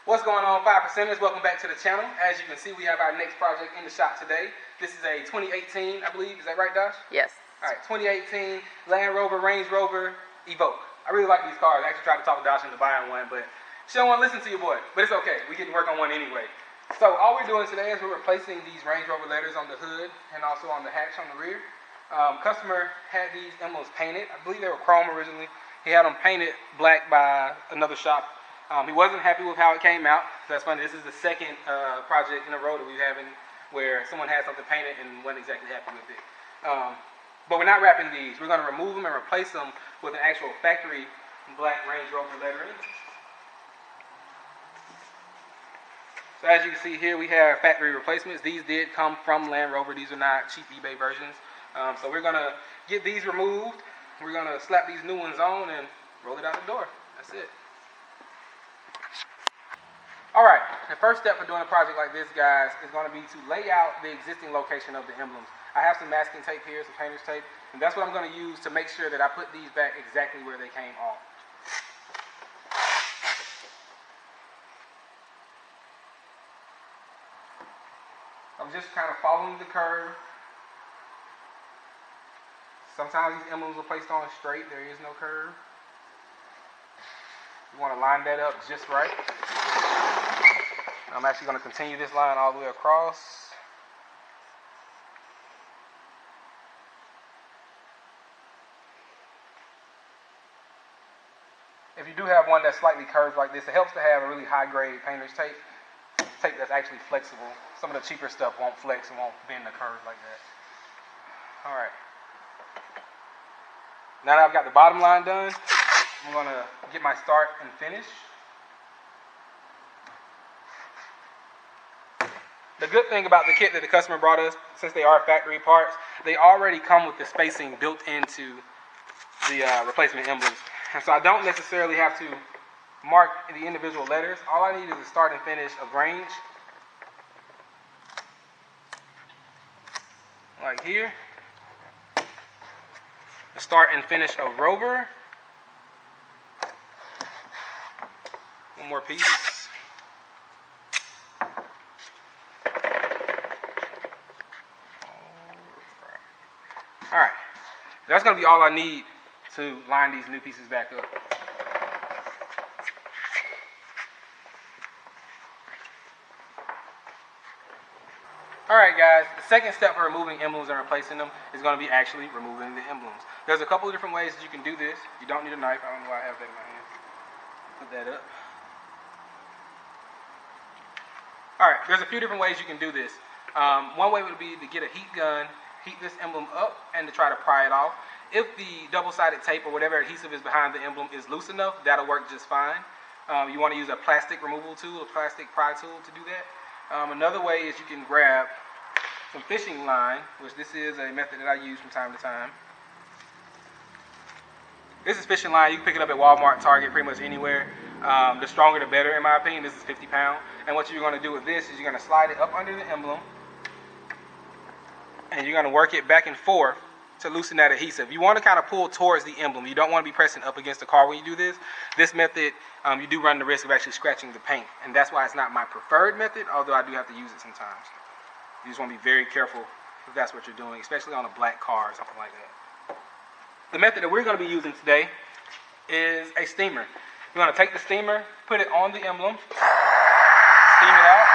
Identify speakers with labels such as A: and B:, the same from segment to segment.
A: What's going on, 5%ers? Welcome back to the channel. As you can see, we have our next project in the shop today. This is a 2018, I believe. Is that right, Dosh?
B: Yes.
A: All right, 2018 Land Rover, Range Rover, Evoque. I really like these cars. I actually tried to talk Dosh into buying one, but she don't want to listen to your boy. But it's okay. We get to work on one anyway. So all we're doing today is we're replacing these Range Rover letters on the hood and also on the hatch on the rear. Customer had these emblems painted. I believe they were chrome originally. He had them painted black by another shop. He wasn't happy with how it came out. So that's funny. This is the second project in a row that we're having where someone had something painted and wasn't exactly happy with it. But we're not wrapping these. We're going to remove them and replace them with an actual factory black Range Rover lettering. So as you can see here, we have factory replacements. These did come from Land Rover. These are not cheap eBay versions. So we're going to get these removed. We're going to slap these new ones on and roll it out the door. That's it. Alright, the first step for doing a project like this, guys, is going to be to lay out the existing location of the emblems. I have some masking tape here, some painter's tape, and that's what I'm going to use to make sure that I put these back exactly where they came off. I'm just kind of following the curve. Sometimes these emblems are placed on straight, there is no curve. You want to line that up just right. I'm actually going to continue this line all the way across. If you do have one that's slightly curved like this, it helps to have a really high-grade painter's tape. Tape that's actually flexible. Some of the cheaper stuff won't flex and won't bend the curve like that. Alright. Now that I've got the bottom line done, I'm going to get my start and finish. The good thing about the kit that the customer brought us, since they are factory parts, they already come with the spacing built into the replacement emblems. And so I don't necessarily have to mark the individual letters. All I need is a start and finish of range. Like here. The start and finish of Rover. One more piece. Alright, that's going to be all I need to line these new pieces back up. Alright guys, the second step for removing emblems and replacing them is going to be actually removing the emblems. There's a couple of different ways that you can do this. You don't need a knife. I don't know why I have that in my hand. Put that up. Alright, there's a few different ways you can do this. One way would be to get a heat gun, heat this emblem up, and to try to pry it off. If the double-sided tape or whatever adhesive is behind the emblem is loose enough, that'll work just fine. You want to use a plastic removal tool, a plastic pry tool to do that. Another way is you can grab some fishing line, which this is a method that I use from time to time. This is fishing line. You can pick it up at Walmart, Target, pretty much anywhere. The stronger the better, in my opinion. This is 50 pound. And what you're going to do with this is you're going to slide it up under the emblem, and you're going to work it back and forth to loosen that adhesive. You want to kind of pull towards the emblem. You don't want to be pressing up against the car when you do this. This method, you do run the risk of actually scratching the paint, and that's why it's not my preferred method, although I do have to use it sometimes. You just want to be very careful if that's what you're doing, especially on a black car or something like that. The method that we're going to be using today is a steamer. You're going to take the steamer, put it on the emblem, steam it out.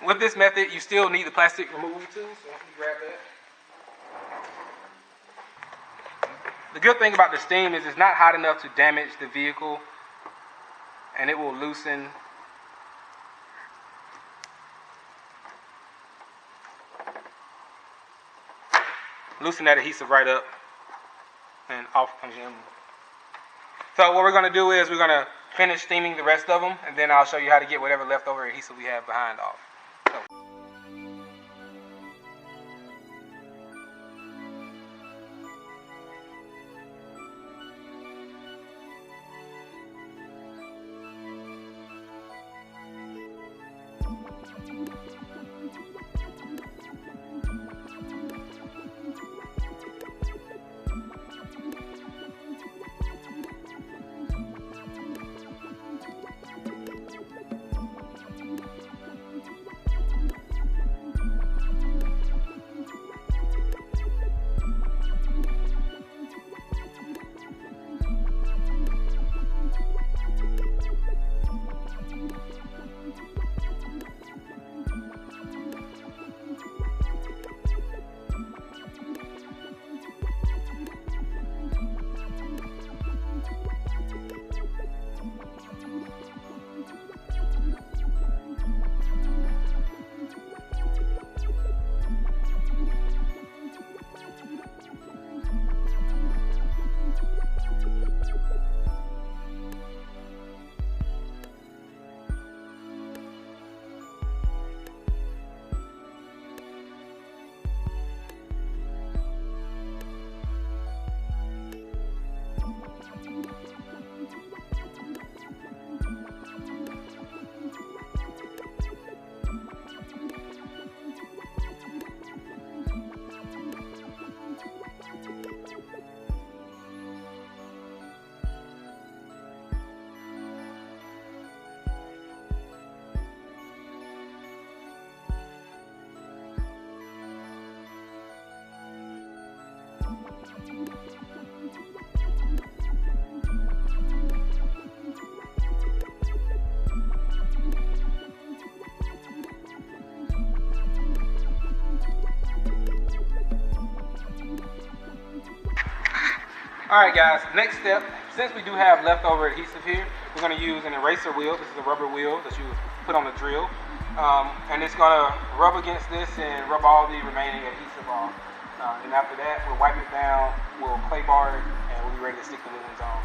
A: With this method, you still need the plastic removal tool, so you grab that. The good thing about the steam is it's not hot enough to damage the vehicle, and it will loosen that adhesive right up, and off comes the emblem. So what we're going to do is we're going to finish steaming the rest of them, and then I'll show you how to get whatever leftover adhesive we have behind off. Alright guys, next step, since we do have leftover adhesive here, we're going to use an eraser wheel. This is a rubber wheel that you put on the drill. And it's going to rub against this and rub all the remaining adhesive off. And after that, we'll wipe it down, we'll clay bar it, and we'll be ready to stick the new ones on.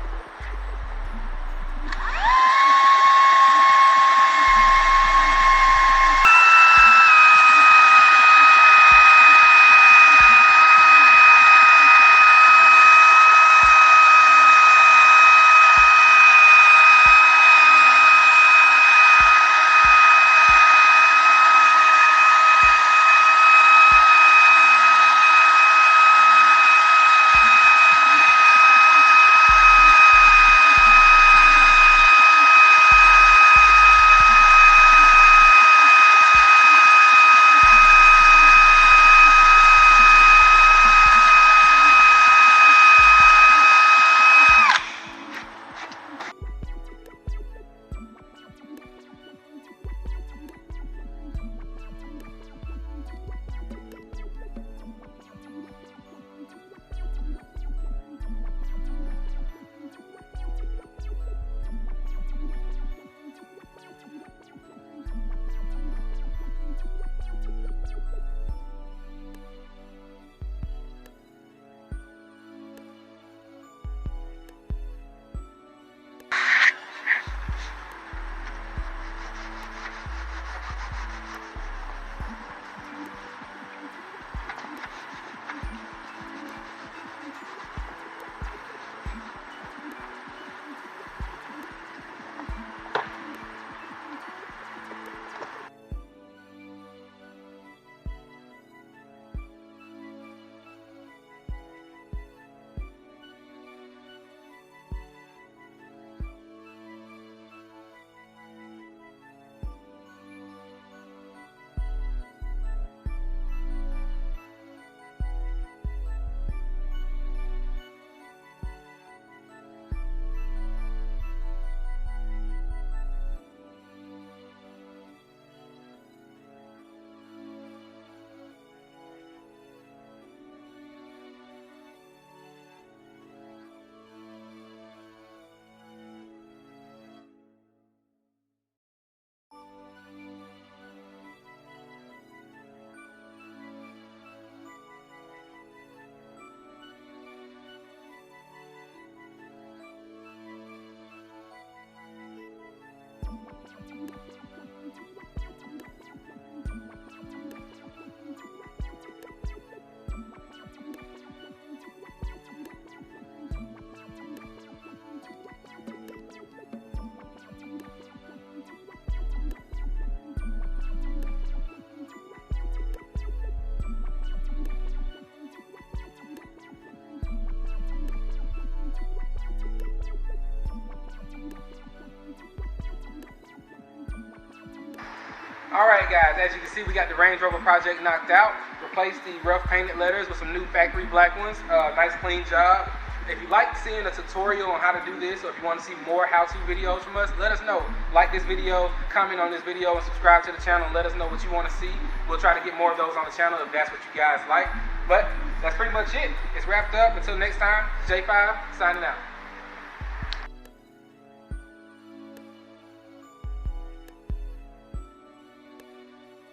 A: Alright guys, as you can see, we got the Range Rover project knocked out. Replaced the rough painted letters with some new factory black ones. Nice clean job. If you like seeing a tutorial on how to do this, or if you want to see more how-to videos from us, let us know. Like this video, comment on this video, and subscribe to the channel and let us know what you want to see. We'll try to get more of those on the channel if that's what you guys like. But that's pretty much it. It's wrapped up. Until next time, J5 signing out.